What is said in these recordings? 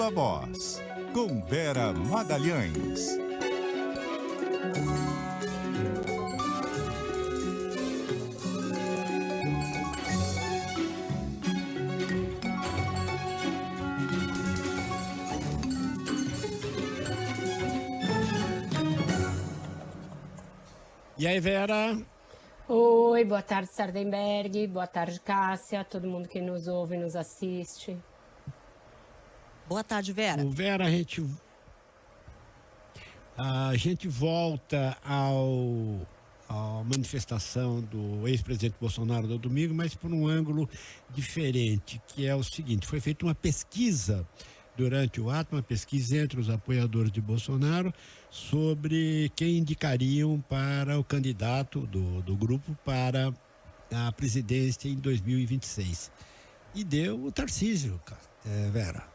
Viva Voz, com Vera Magalhães. E aí, Vera? Oi, boa tarde, Sardenberg, boa tarde, Cássia, todo mundo que nos ouve e nos assiste. Boa tarde, Vera. Vera, a gente volta à manifestação do ex-presidente Bolsonaro no domingo, mas por um ângulo diferente, que é o seguinte: foi feita uma pesquisa durante o ato, uma pesquisa entre os apoiadores de Bolsonaro sobre quem indicariam para o candidato do grupo para a presidência em 2026. E deu o Tarcísio, Vera.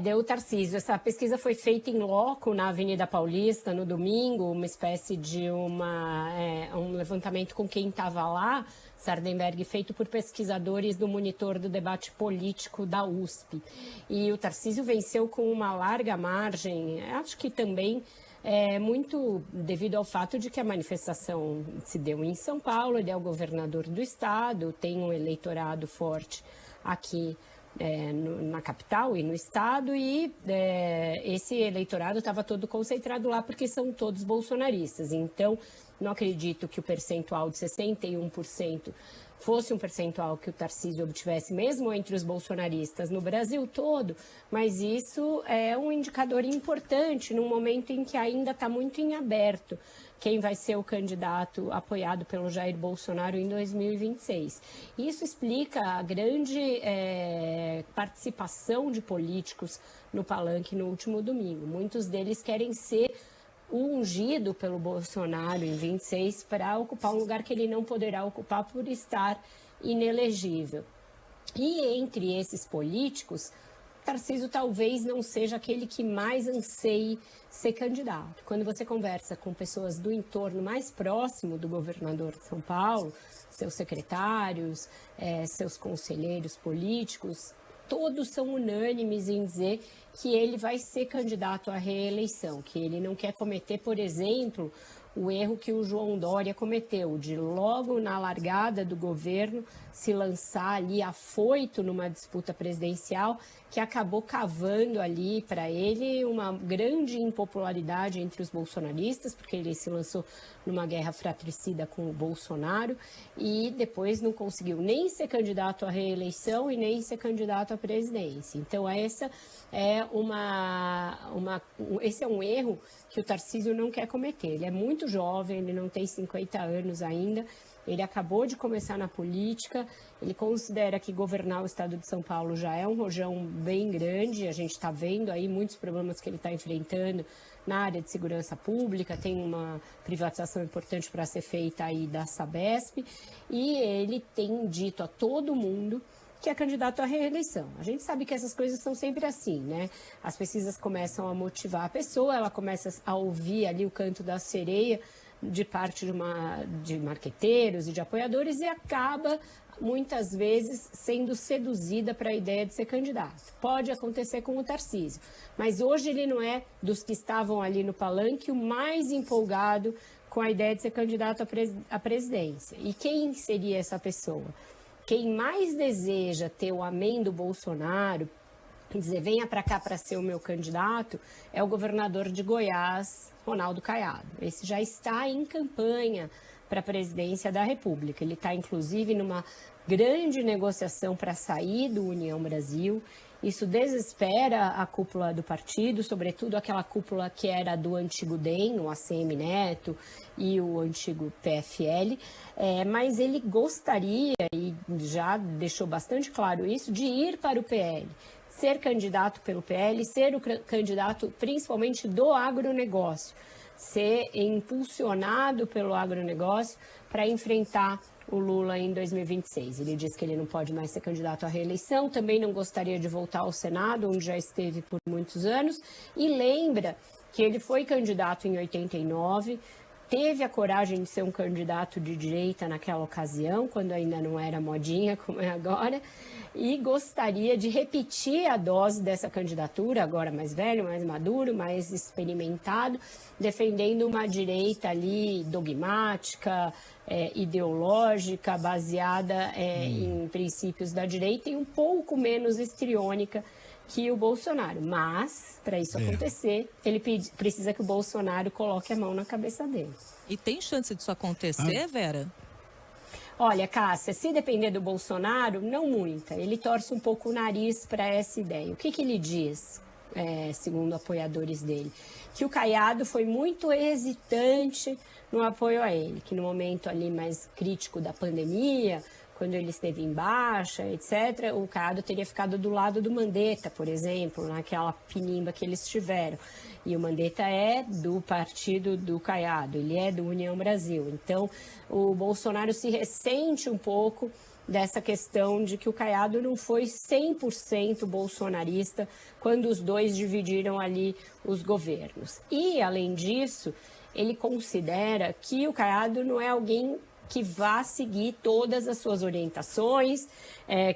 Deu o Tarcísio. Essa pesquisa foi feita em loco na Avenida Paulista no domingo, uma espécie de um levantamento com quem estava lá, Sardenberg, feito por pesquisadores do Monitor do Debate Político da USP. E o Tarcísio venceu com uma larga margem, acho que também muito devido ao fato de que a manifestação se deu em São Paulo, ele é o governador do estado, tem um eleitorado forte aqui na capital e no estado, e esse eleitorado estava todo concentrado lá porque são todos bolsonaristas. Então, não acredito que o percentual de 61% fosse um percentual que o Tarcísio obtivesse mesmo entre os bolsonaristas no Brasil todo, mas isso é um indicador importante num momento em que ainda está muito em aberto quem vai ser o candidato apoiado pelo Jair Bolsonaro em 2026. Isso explica a grande participação de políticos no palanque no último domingo. Muitos deles querem ser ungido pelo Bolsonaro em 26 para ocupar um lugar que ele não poderá ocupar por estar inelegível. E entre esses políticos, Tarcísio talvez não seja aquele que mais anseie ser candidato. Quando você conversa com pessoas do entorno mais próximo do governador de São Paulo, seus secretários, seus conselheiros políticos, todos são unânimes em dizer que ele vai ser candidato à reeleição, que ele não quer cometer, por exemplo, o erro que o João Dória cometeu, de logo na largada do governo se lançar ali afoito numa disputa presidencial, que acabou cavando ali para ele uma grande impopularidade entre os bolsonaristas, porque ele se lançou numa guerra fratricida com o Bolsonaro e depois não conseguiu nem ser candidato à reeleição e nem ser candidato à presidência. Então esse é um erro que o Tarcísio não quer cometer. Ele é muito jovem, ele não tem 50 anos ainda, ele acabou de começar na política, ele considera que governar o estado de São Paulo já é um rojão bem grande, a gente está vendo aí muitos problemas que ele está enfrentando na área de segurança pública, tem uma privatização importante para ser feita aí da Sabesp, e ele tem dito a todo mundo que é candidato à reeleição. A gente sabe que essas coisas são sempre assim, né? As pesquisas começam a motivar a pessoa, ela começa a ouvir ali o canto da sereia de parte de marqueteiros e de apoiadores e acaba, muitas vezes, sendo seduzida para a ideia de ser candidato. Pode acontecer com o Tarcísio, mas hoje ele não é, dos que estavam ali no palanque, o mais empolgado com a ideia de ser candidato à presidência. E quem seria essa pessoa? Quem mais deseja ter o amém do Bolsonaro, dizer, venha para cá para ser o meu candidato, é o governador de Goiás, Ronaldo Caiado. Esse já está em campanha para a presidência da República. Ele está, inclusive, numa grande negociação para sair do União Brasil. Isso desespera a cúpula do partido, sobretudo aquela cúpula que era do antigo DEM, o ACM Neto e o antigo PFL, mas ele gostaria, e já deixou bastante claro isso, de ir para o PL, ser candidato pelo PL, ser o candidato principalmente do agronegócio, ser impulsionado pelo agronegócio para enfrentar o Lula em 2026. Ele diz que ele não pode mais ser candidato à reeleição, também não gostaria de voltar ao Senado, onde já esteve por muitos anos, e lembra que ele foi candidato em 89, teve a coragem de ser um candidato de direita naquela ocasião, quando ainda não era modinha como é agora, e gostaria de repetir a dose dessa candidatura, agora mais velho, mais maduro, mais experimentado, defendendo uma direita ali dogmática, ideológica, baseada em princípios da direita e um pouco menos histriônica que o Bolsonaro. Mas, para isso acontecer, ele precisa que o Bolsonaro coloque a mão na cabeça dele. E tem chance disso acontecer, Vera? Olha, Cássia, se depender do Bolsonaro, não muita. Ele torce um pouco o nariz para essa ideia. O que ele diz, segundo apoiadores dele? Que o Caiado foi muito hesitante no apoio a ele, que no momento ali mais crítico da pandemia, quando ele esteve em baixa, etc., o Caiado teria ficado do lado do Mandetta, por exemplo, naquela pinimba que eles tiveram. E o Mandetta é do partido do Caiado, ele é do União Brasil. Então, o Bolsonaro se ressente um pouco dessa questão de que o Caiado não foi 100% bolsonarista quando os dois dividiram ali os governos. E, além disso, ele considera que o Caiado não é alguém que vá seguir todas as suas orientações,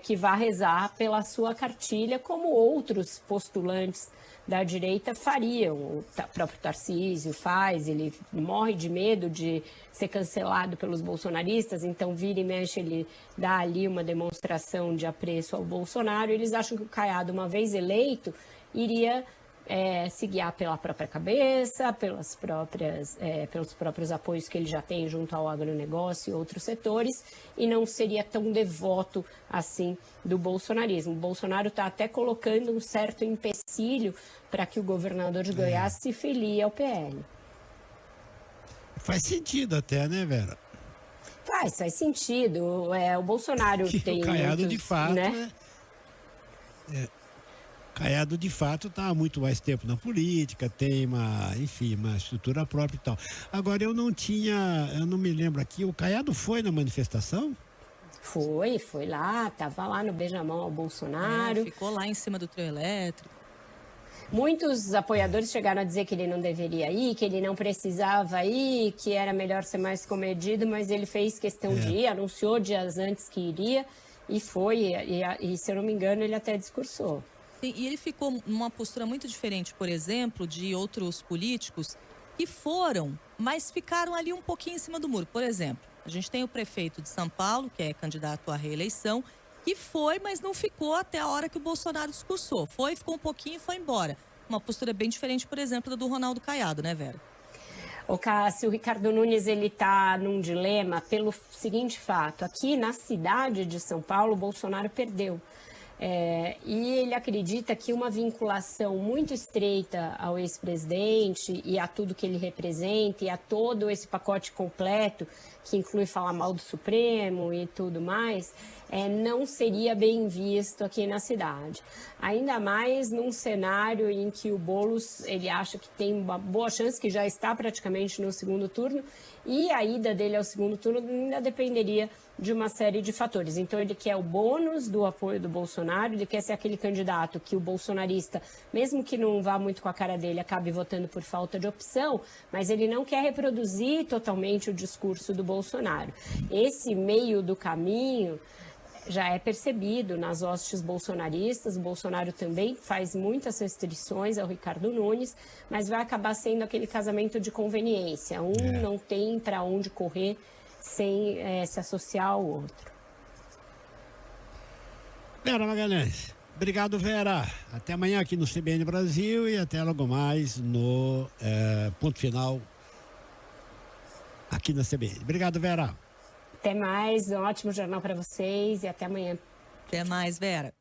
que vá rezar pela sua cartilha, como outros postulantes da direita fariam. O próprio Tarcísio faz, ele morre de medo de ser cancelado pelos bolsonaristas, então vira e mexe, ele dá ali uma demonstração de apreço ao Bolsonaro. Eles acham que o Caiado, uma vez eleito, iria se guiar pela própria cabeça, pelos próprios apoios que ele já tem junto ao agronegócio e outros setores, e não seria tão devoto assim do bolsonarismo. O Bolsonaro está até colocando um certo empecilho para que o governador de Goiás se filie ao PL. Faz sentido até, né, Vera? Faz sentido. O Bolsonaro que tem o Caiado, muitos, de fato, né? Caiado, de fato, está há muito mais tempo na política, tem uma estrutura própria e tal. Agora, eu não me lembro aqui, o Caiado foi na manifestação? Foi lá, estava lá no beijamão ao Bolsonaro. Ficou lá em cima do trio elétrico. Muitos apoiadores chegaram a dizer que ele não deveria ir, que ele não precisava ir, que era melhor ser mais comedido, mas ele fez questão de ir, anunciou dias antes que iria e foi, e se eu não me engano, ele até discursou. Sim, e ele ficou numa postura muito diferente, por exemplo, de outros políticos que foram, mas ficaram ali um pouquinho em cima do muro. Por exemplo, a gente tem o prefeito de São Paulo, que é candidato à reeleição, que foi, mas não ficou até a hora que o Bolsonaro discursou. Ficou um pouquinho e foi embora. Uma postura bem diferente, por exemplo, da do Ronaldo Caiado, né, Vera? O Cássio, o Ricardo Nunes, ele está num dilema pelo seguinte fato. Aqui na cidade de São Paulo, o Bolsonaro perdeu. E ele acredita que uma vinculação muito estreita ao ex-presidente e a tudo que ele representa e a todo esse pacote completo, que inclui falar mal do Supremo e tudo mais, não seria bem visto aqui na cidade. Ainda mais num cenário em que o Boulos, ele acha que tem uma boa chance, que já está praticamente no segundo turno, e a ida dele ao segundo turno ainda dependeria de uma série de fatores. Então, ele quer o bônus do apoio do Bolsonaro, ele quer ser aquele candidato que o bolsonarista, mesmo que não vá muito com a cara dele, acabe votando por falta de opção, mas ele não quer reproduzir totalmente o discurso do Bolsonaro. Esse meio do caminho já é percebido nas hostes bolsonaristas. O Bolsonaro também faz muitas restrições ao Ricardo Nunes, mas vai acabar sendo aquele casamento de conveniência. Não tem para onde correr sem se associar ao outro. Vera Magalhães. Obrigado, Vera. Até amanhã aqui no CBN Brasil e até logo mais no Ponto Final aqui na CBN. Obrigado, Vera. Até mais, um ótimo jornal para vocês e até amanhã. Até mais, Vera.